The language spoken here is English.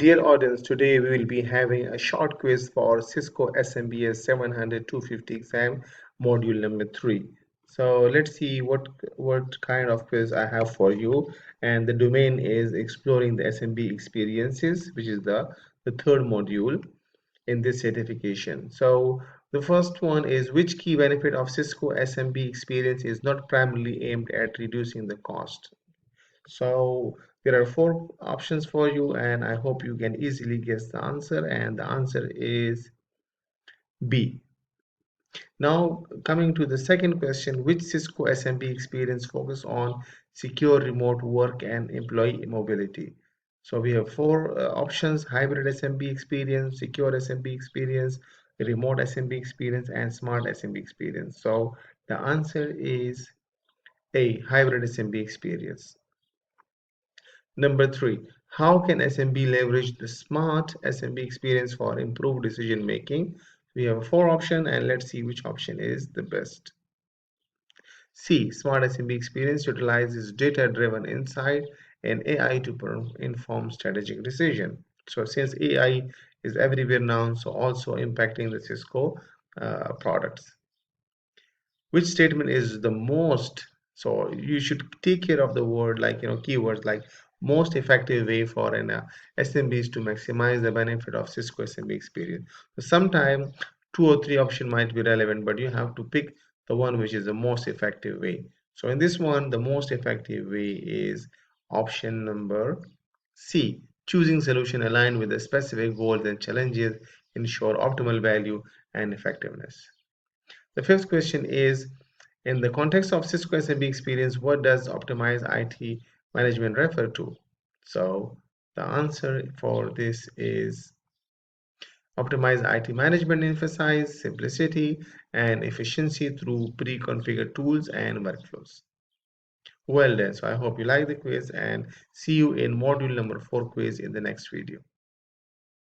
Dear audience, today we will be having a short quiz for Cisco SMBS 700-250 exam, module number 3. So let's see what kind of quiz I have for you. And the domain is exploring the SMB experiences, which is the third module in this certification. So the first one is, which key benefit of Cisco SMB experience is not primarily aimed at reducing the cost? So there are four options for you, and I hope you can easily guess the answer. And the answer is B. Now, coming to the second question, which Cisco SMB experience focus on secure remote work and employee mobility? So we have four options: hybrid SMB experience, secure SMB experience, remote SMB experience, and smart SMB experience. So the answer is A, hybrid SMB experience. Number 3, how can SMB leverage the smart SMB experience for improved decision making? We have four options, and let's see which option is the best. C, smart SMB experience utilizes data-driven insight and AI to inform strategic decision. So since AI is everywhere now, so also impacting the Cisco products. Which statement is the most, so you should take care of the word, like keywords like most effective way for an SMBs to maximize the benefit of Cisco SMB experience. So sometimes two or three option might be relevant, but you have to pick the one which is the most effective way. So in this one, the most effective way is option number C, choosing solution aligned with the specific goals and challenges ensure optimal value and effectiveness. The fifth question is, in the context of Cisco SMB experience, what does optimize IT management refer to? So the answer for this is optimize IT management emphasize simplicity and efficiency through pre-configured tools and workflows. Well done. So I hope you like the quiz and see you in module number 4 quiz in the next video.